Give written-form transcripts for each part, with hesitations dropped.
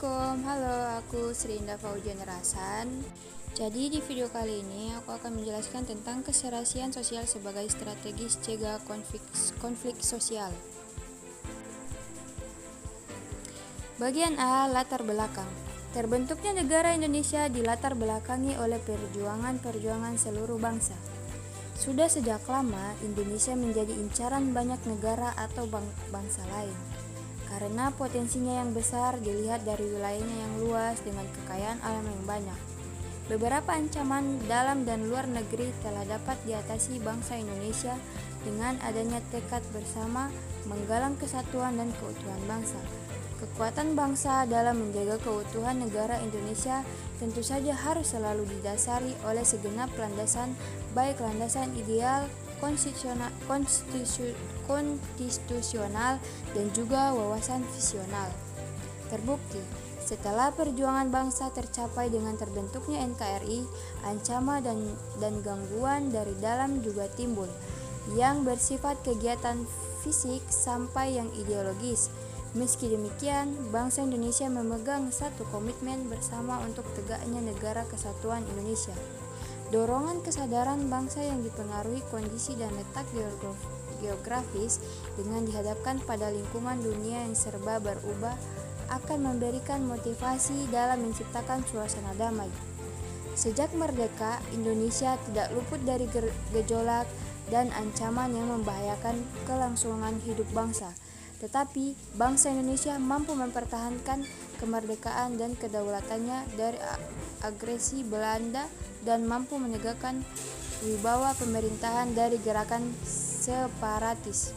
Assalamualaikum, halo, aku Sri Indah Fauzian Rasan. Jadi di video kali ini aku akan menjelaskan tentang keserasian sosial sebagai strategis cegah konflik sosial. Bagian A, latar belakang. Terbentuknya negara Indonesia dilatar belakangi oleh perjuangan seluruh bangsa. Sudah sejak lama Indonesia menjadi incaran banyak negara atau bangsa lain. Karena potensinya yang besar dilihat dari wilayahnya yang luas dengan kekayaan alam yang banyak. Beberapa ancaman dalam dan luar negeri telah dapat diatasi bangsa Indonesia dengan adanya tekad bersama menggalang kesatuan dan keutuhan bangsa. Kekuatan bangsa dalam menjaga keutuhan negara Indonesia tentu saja harus selalu didasari oleh segenap landasan, baik landasan ideal, konstitusional dan juga wawasan visional. Terbukti, setelah perjuangan bangsa tercapai dengan terbentuknya NKRI, ancaman dan gangguan dari dalam juga timbul, yang bersifat kegiatan fisik sampai yang ideologis. Meski demikian, bangsa Indonesia memegang satu komitmen bersama untuk tegaknya negara kesatuan Indonesia. Dorongan kesadaran bangsa yang dipengaruhi kondisi dan letak geografis dengan dihadapkan pada lingkungan dunia yang serba berubah akan memberikan motivasi dalam menciptakan suasana damai. Sejak merdeka, Indonesia tidak luput dari gejolak dan ancaman yang membahayakan kelangsungan hidup bangsa. Tetapi bangsa Indonesia mampu mempertahankan kemerdekaan dan kedaulatannya dari agresi Belanda dan mampu menegakkan wibawa pemerintahan dari gerakan separatis.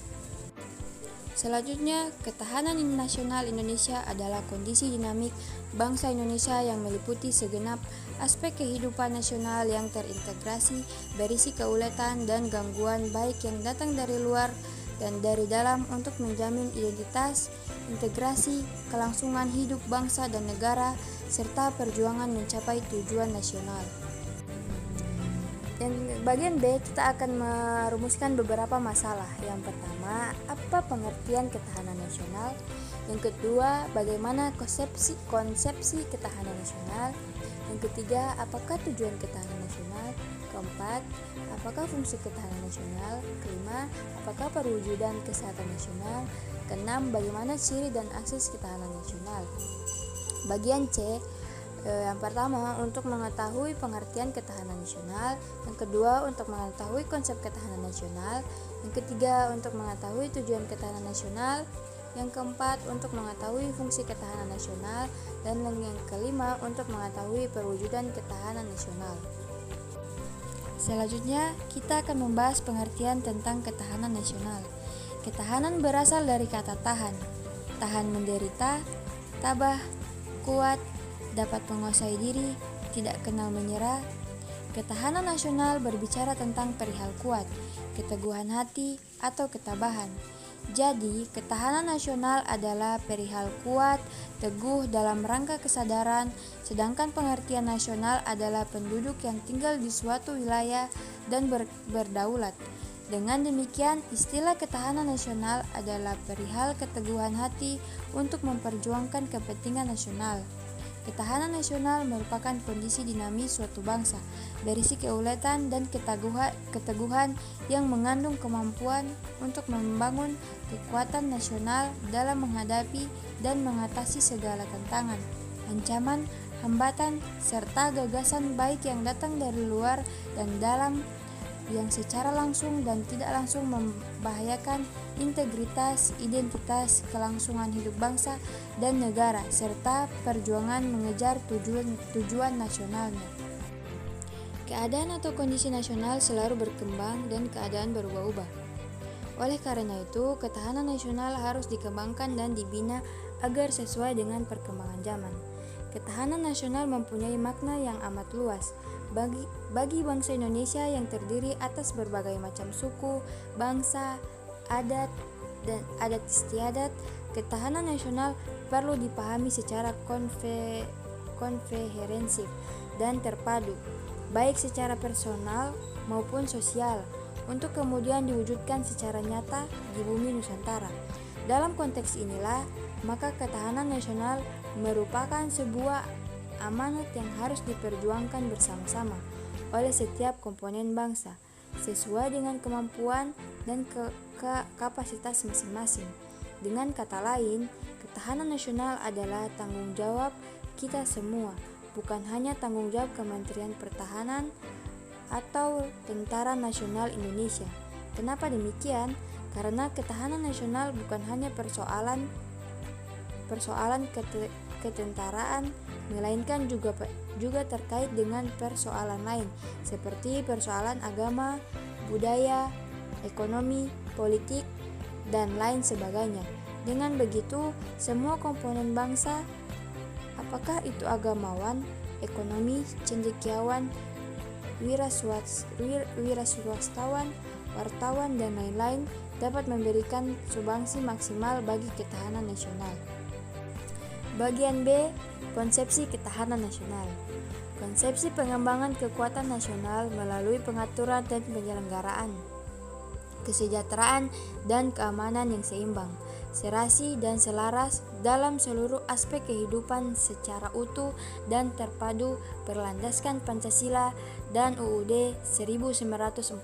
Selanjutnya, ketahanan nasional Indonesia adalah kondisi dinamik bangsa Indonesia yang meliputi segenap aspek kehidupan nasional yang terintegrasi, berisi keuletan dan gangguan baik yang datang dari luar dan dari dalam untuk menjamin identitas, integrasi, kelangsungan hidup bangsa dan negara, serta perjuangan mencapai tujuan nasional. Dan bagian B, kita akan merumuskan beberapa masalah. Yang pertama, apa pengertian ketahanan nasional? Yang kedua, bagaimana konsepsi ketahanan nasional? Yang ketiga, apakah tujuan ketahanan nasional? Keempat, apakah fungsi ketahanan nasional? Kelima, apakah perwujudan kesehatan nasional? Keenam, bagaimana ciri dan akses ketahanan nasional? Bagian C, yang pertama, untuk mengetahui pengertian ketahanan nasional. Yang kedua, untuk mengetahui konsep ketahanan nasional. Yang ketiga, untuk mengetahui tujuan ketahanan nasional. Yang keempat, untuk mengetahui fungsi ketahanan nasional. Dan yang kelima, untuk mengetahui perwujudan ketahanan nasional. Selanjutnya, kita akan membahas pengertian tentang ketahanan nasional. Ketahanan berasal dari kata tahan. Tahan menderita, tabah, kuat, dapat menguasai diri, tidak kenal menyerah. Ketahanan nasional berbicara tentang perihal kuat, keteguhan hati, atau ketabahan. Jadi, ketahanan nasional adalah perihal kuat, teguh dalam rangka kesadaran, sedangkan pengertian nasional adalah penduduk yang tinggal di suatu wilayah dan berdaulat. Dengan demikian, istilah ketahanan nasional adalah perihal keteguhan hati untuk memperjuangkan kepentingan nasional. Ketahanan nasional merupakan kondisi dinamis suatu bangsa, berisi keuletan dan keteguhan yang mengandung kemampuan untuk membangun kekuatan nasional dalam menghadapi dan mengatasi segala tantangan, ancaman, hambatan, serta gagasan baik yang datang dari luar dan dalam yang secara langsung dan tidak langsung membahayakan integritas, identitas, kelangsungan hidup bangsa dan negara, serta perjuangan mengejar tujuan nasionalnya. Keadaan atau kondisi nasional selalu berkembang dan keadaan berubah-ubah. Oleh karena itu, ketahanan nasional harus dikembangkan dan dibina agar sesuai dengan perkembangan zaman. Ketahanan nasional mempunyai makna yang amat luas bagi bangsa Indonesia yang terdiri atas berbagai macam suku, bangsa, adat, dan adat istiadat. Ketahanan nasional perlu dipahami secara komprehensif dan terpadu, baik secara personal maupun sosial, untuk kemudian diwujudkan secara nyata di bumi Nusantara. Dalam konteks inilah, maka ketahanan nasional merupakan sebuah amanat yang harus diperjuangkan bersama-sama oleh setiap komponen bangsa, sesuai dengan kemampuan dan kapasitas masing-masing. Dengan kata lain, ketahanan nasional adalah tanggung jawab kita semua, bukan hanya tanggung jawab Kementerian Pertahanan atau Tentara Nasional Indonesia. Kenapa demikian? Karena ketahanan nasional bukan hanya persoalan ketentaraan, melainkan juga terkait dengan persoalan lain seperti persoalan agama, budaya, ekonomi, politik, dan lain sebagainya. Dengan begitu, semua komponen bangsa, apakah itu agamawan, ekonomi, cendekiawan, wiraswastawan, wartawan, dan lain-lain dapat memberikan sumbangsi maksimal bagi ketahanan nasional. Bagian B, konsepsi ketahanan nasional. Konsepsi pengembangan kekuatan nasional melalui pengaturan dan penyelenggaraan kesejahteraan dan keamanan yang seimbang, serasi dan selaras dalam seluruh aspek kehidupan secara utuh dan terpadu berlandaskan Pancasila dan UUD 1945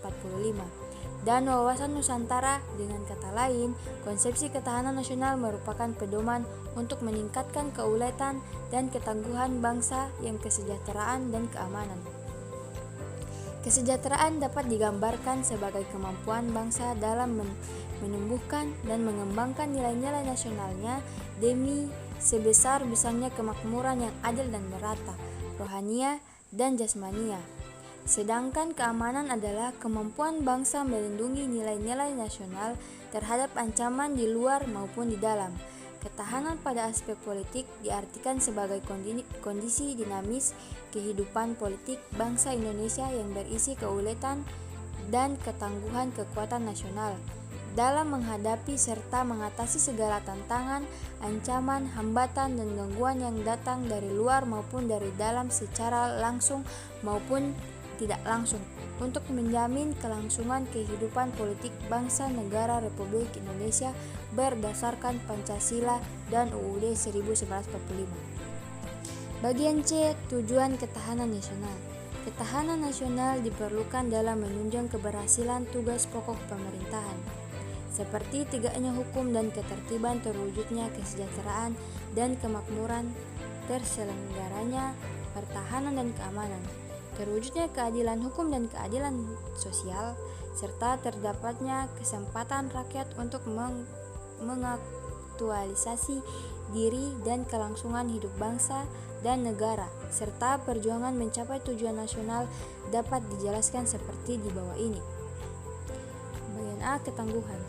dan wawasan Nusantara. Dengan kata lain, konsepsi ketahanan nasional merupakan pedoman untuk meningkatkan keuletan dan ketangguhan bangsa yang kesejahteraan dan keamanan. Kesejahteraan dapat digambarkan sebagai kemampuan bangsa dalam menumbuhkan dan mengembangkan nilai-nilai nasionalnya demi sebesar-besarnya kemakmuran yang adil dan merata, rohania dan jasmania. Sedangkan keamanan adalah kemampuan bangsa melindungi nilai-nilai nasional terhadap ancaman di luar maupun di dalam. Ketahanan pada aspek politik diartikan sebagai kondisi dinamis kehidupan politik bangsa Indonesia yang berisi keuletan dan ketangguhan kekuatan nasional dalam menghadapi serta mengatasi segala tantangan, ancaman, hambatan, dan gangguan yang datang dari luar maupun dari dalam secara langsung maupun tidak langsung, untuk menjamin kelangsungan kehidupan politik bangsa negara Republik Indonesia berdasarkan Pancasila dan UUD 1945. Bagian C, tujuan ketahanan nasional. Ketahanan nasional diperlukan dalam menunjang keberhasilan tugas pokok pemerintahan, seperti tegaknya hukum dan ketertiban, terwujudnya kesejahteraan dan kemakmuran, terselenggaranya pertahanan dan keamanan, terwujudnya keadilan hukum dan keadilan sosial, serta terdapatnya kesempatan rakyat untuk mengaktualisasi diri dan kelangsungan hidup bangsa dan negara, serta perjuangan mencapai tujuan nasional dapat dijelaskan seperti di bawah ini. Bagian A, ketangguhan.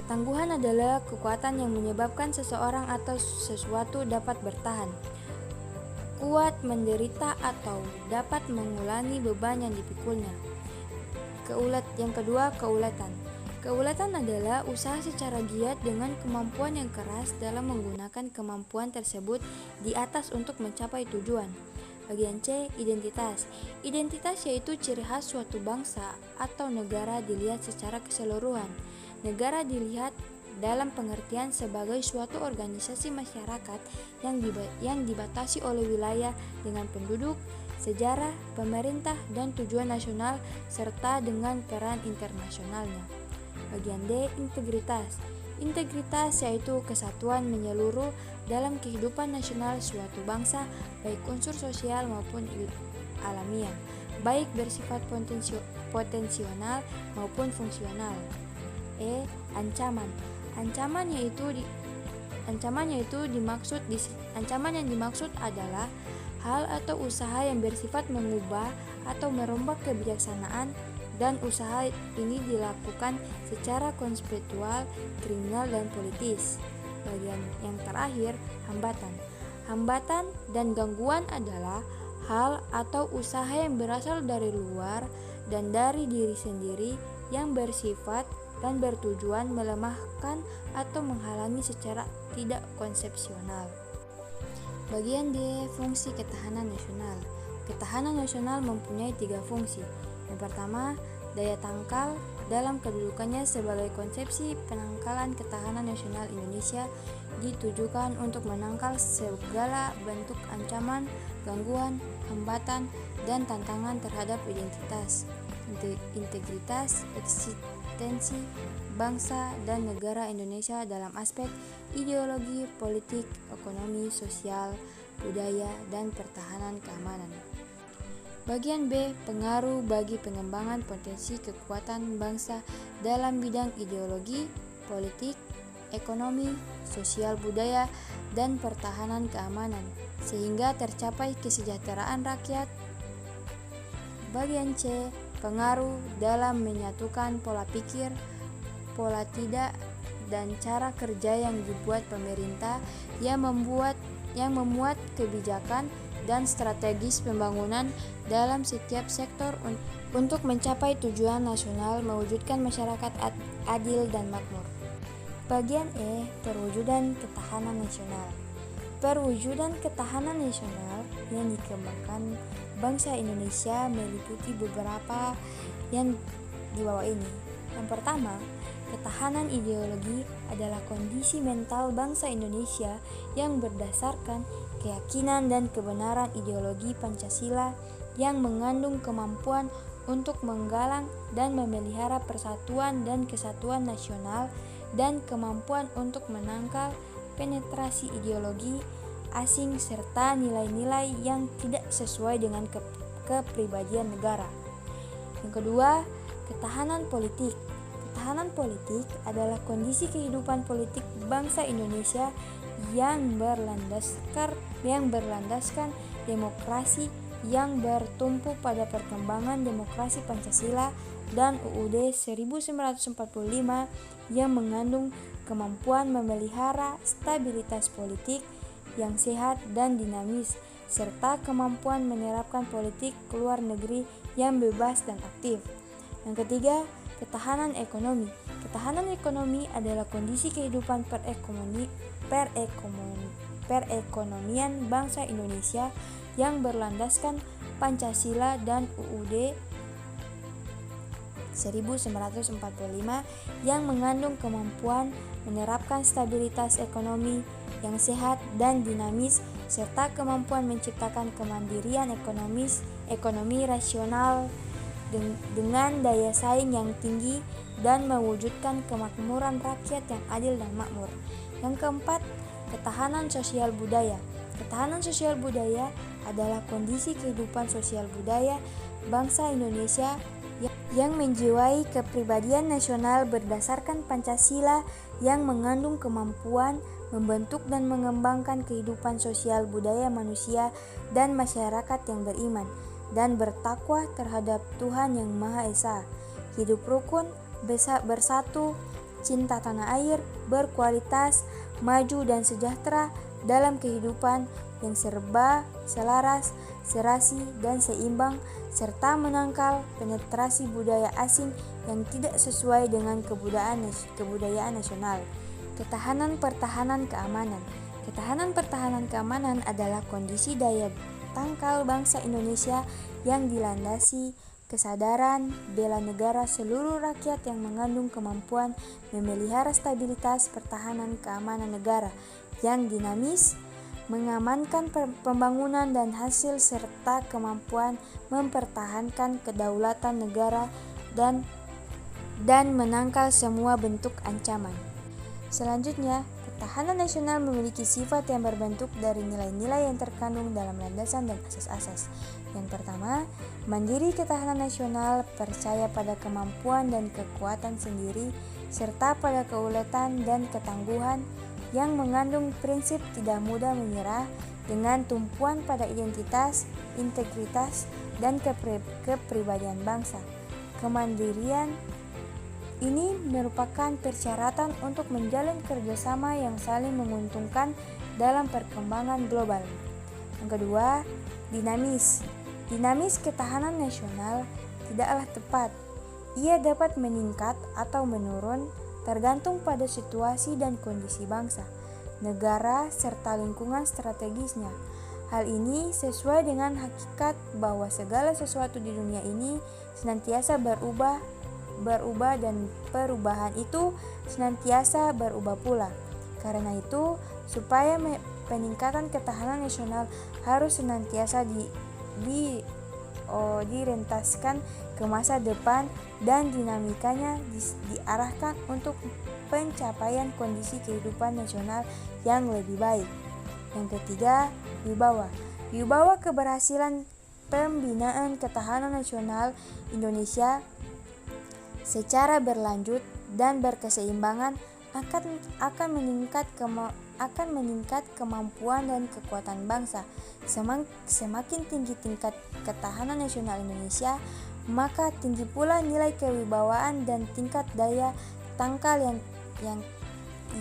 Ketangguhan adalah kekuatan yang menyebabkan seseorang atau sesuatu dapat bertahan, kuat menderita atau dapat mengulangi beban yang dipikulnya. Yang kedua, keuletan. Keuletan adalah usaha secara giat dengan kemampuan yang keras dalam menggunakan kemampuan tersebut di atas untuk mencapai tujuan. Bagian C, identitas. Identitas yaitu ciri khas suatu bangsa atau negara dilihat secara keseluruhan. Negara dilihat dalam pengertian sebagai suatu organisasi masyarakat yang dibatasi oleh wilayah dengan penduduk, sejarah, pemerintah, dan tujuan nasional serta dengan peran internasionalnya. Bagian D, integritas. Integritas yaitu kesatuan menyeluruh dalam kehidupan nasional suatu bangsa, baik unsur sosial maupun alamiah, baik bersifat potensional maupun fungsional. E, ancaman. Ancaman yang dimaksud adalah hal atau usaha yang bersifat mengubah atau merombak kebijaksanaan, dan usaha ini dilakukan secara konseptual, kriminal, dan politis. Bagian yang terakhir, hambatan. Hambatan dan gangguan adalah hal atau usaha yang berasal dari luar dan dari diri sendiri yang bersifat dan bertujuan melemahkan atau menghalangi secara tidak konsepsional. Bagian D, fungsi ketahanan nasional. Ketahanan nasional mempunyai 3 fungsi. Yang pertama, daya tangkal dalam kedudukannya sebagai konsepsi penangkalan ketahanan nasional Indonesia ditujukan untuk menangkal segala bentuk ancaman, gangguan, hambatan, dan tantangan terhadap identitas, integritas, eksistensi bangsa dan negara Indonesia dalam aspek ideologi, politik, ekonomi, sosial, budaya, dan pertahanan keamanan. Bagian B. Pengaruh bagi pengembangan potensi kekuatan bangsa dalam bidang ideologi, politik, ekonomi, sosial budaya, dan pertahanan keamanan, sehingga tercapai kesejahteraan rakyat. Bagian C. Pengaruh dalam menyatukan pola pikir, pola tidak, dan cara kerja yang dibuat pemerintah yang memuat kebijakan dan strategis pembangunan dalam setiap sektor untuk mencapai tujuan nasional mewujudkan masyarakat adil dan makmur. Bagian E. Perwujudan ketahanan nasional. Perwujudan ketahanan nasional yang dikembangkan bangsa Indonesia meliputi beberapa yang di bawah ini. Yang pertama, ketahanan ideologi adalah kondisi mental bangsa Indonesia yang berdasarkan keyakinan dan kebenaran ideologi Pancasila yang mengandung kemampuan untuk menggalang dan memelihara persatuan dan kesatuan nasional dan kemampuan untuk menangkal penetrasi ideologi asing serta nilai-nilai yang tidak sesuai dengan kepribadian negara. Yang kedua, ketahanan politik. Ketahanan politik adalah kondisi kehidupan politik bangsa Indonesia yang berlandaskan demokrasi yang bertumpu pada perkembangan demokrasi Pancasila dan UUD 1945 yang mengandung kemampuan memelihara stabilitas politik yang sehat dan dinamis serta kemampuan menerapkan politik luar negeri yang bebas dan aktif. Yang ketiga, ketahanan ekonomi. Ketahanan ekonomi adalah kondisi kehidupan perekonomian bangsa Indonesia yang berlandaskan Pancasila dan UUD 1945 yang mengandung kemampuan menerapkan stabilitas ekonomi yang sehat dan dinamis serta kemampuan menciptakan kemandirian ekonomi rasional dengan daya saing yang tinggi dan mewujudkan kemakmuran rakyat yang adil dan makmur. Yang keempat, ketahanan sosial budaya. Ketahanan sosial budaya adalah kondisi kehidupan sosial budaya bangsa Indonesia yang menjiwai kepribadian nasional berdasarkan Pancasila yang mengandung kemampuan membentuk dan mengembangkan kehidupan sosial budaya manusia dan masyarakat yang beriman dan bertakwa terhadap Tuhan Yang Maha Esa, hidup rukun, bersatu, cinta tanah air, berkualitas, maju dan sejahtera dalam kehidupan yang serba selaras, serasi dan seimbang, serta menangkal penetrasi budaya asing yang tidak sesuai dengan kebudayaan nasional. Ketahanan pertahanan keamanan. Ketahanan pertahanan keamanan adalah kondisi daya tangkal bangsa Indonesia yang dilandasi kesadaran bela negara seluruh rakyat yang mengandung kemampuan memelihara stabilitas pertahanan keamanan negara yang dinamis, mengamankan pembangunan dan hasil serta kemampuan mempertahankan kedaulatan negara dan menangkal semua bentuk ancaman. Selanjutnya, ketahanan nasional memiliki sifat yang berbentuk dari nilai-nilai yang terkandung dalam landasan dan asas-asas. Yang pertama, mandiri ketahanan nasional percaya pada kemampuan dan kekuatan sendiri serta pada keuletan dan ketangguhan yang mengandung prinsip tidak mudah menyerah dengan tumpuan pada identitas, integritas, dan kepribadian bangsa. Kemandirian ini merupakan persyaratan untuk menjalin kerjasama yang saling menguntungkan dalam perkembangan global. Yang kedua, dinamis. Dinamis ketahanan nasional tidaklah tepat. Ia dapat meningkat atau menurun tergantung pada situasi dan kondisi bangsa, negara, serta lingkungan strategisnya. Hal ini sesuai dengan hakikat bahwa segala sesuatu di dunia ini senantiasa berubah berubah dan perubahan itu senantiasa berubah pula. Karena itu, supaya peningkatan ketahanan nasional harus senantiasa direntaskan ke masa depan dan dinamikanya diarahkan untuk pencapaian kondisi kehidupan nasional yang lebih baik. Yang ketiga, wibawa. Wibawa keberhasilan pembinaan ketahanan nasional Indonesia secara berlanjut dan berkeseimbangan akan meningkat kemampuan dan kekuatan bangsa. Semakin tinggi tingkat ketahanan nasional Indonesia, maka tinggi pula nilai kewibawaan dan tingkat daya tangkal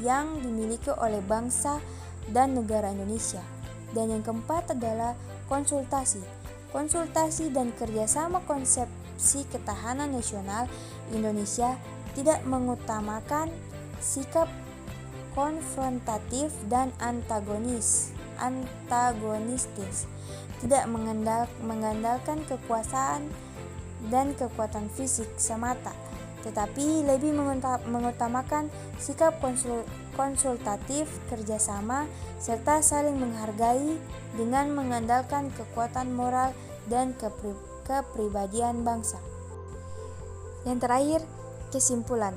yang dimiliki oleh bangsa dan negara Indonesia. Dan yang keempat adalah konsultasi dan kerjasama. Konsepsi ketahanan nasional Indonesia tidak mengutamakan sikap konfrontatif dan antagonistis, tidak mengandalkan kekuasaan dan kekuatan fisik semata, tetapi lebih mengutamakan sikap konsultatif, kerjasama, serta saling menghargai dengan mengandalkan kekuatan moral dan kepribadian bangsa. Yang terakhir, kesimpulan.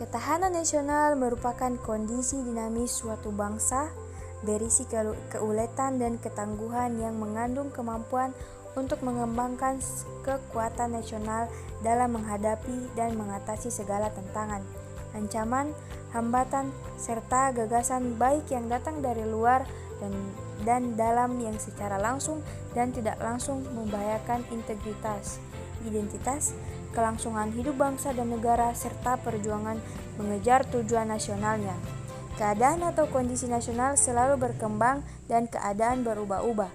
Ketahanan nasional merupakan kondisi dinamis suatu bangsa, berisi keuletan dan ketangguhan yang mengandung kemampuan untuk mengembangkan kekuatan nasional dalam menghadapi dan mengatasi segala tantangan, ancaman, hambatan, serta gagasan baik yang datang dari luar dan dalam yang secara langsung dan tidak langsung membahayakan integritas, identitas, kelangsungan hidup bangsa dan negara, serta perjuangan mengejar tujuan nasionalnya. Keadaan atau kondisi nasional selalu berkembang dan keadaan berubah-ubah.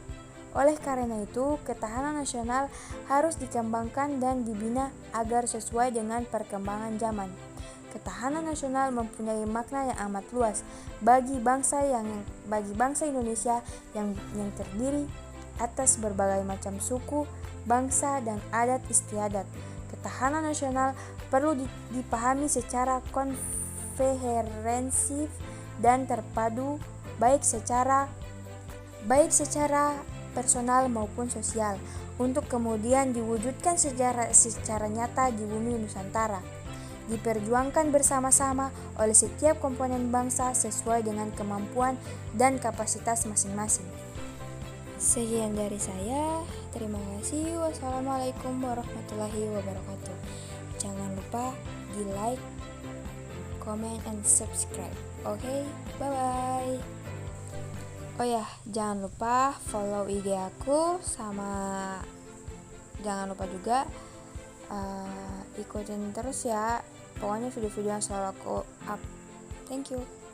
Oleh karena itu, ketahanan nasional harus dikembangkan dan dibina agar sesuai dengan perkembangan zaman. Ketahanan nasional mempunyai makna yang amat luas bagi bangsa Indonesia yang terdiri atas berbagai macam suku, bangsa, dan adat istiadat. Ketahanan nasional perlu dipahami secara komprehensif dan terpadu, baik secara personal maupun sosial, untuk kemudian diwujudkan secara nyata di bumi Nusantara, diperjuangkan bersama-sama oleh setiap komponen bangsa sesuai dengan kemampuan dan kapasitas masing-masing. Sekian dari saya, terima kasih. Wassalamualaikum warahmatullahi wabarakatuh. Jangan lupa di like, comment, and subscribe. Oke, bye-bye. Oh ya, jangan lupa follow IG aku, sama jangan lupa juga ikutin terus ya. Pokoknya video-video yang selalu aku up. Thank you.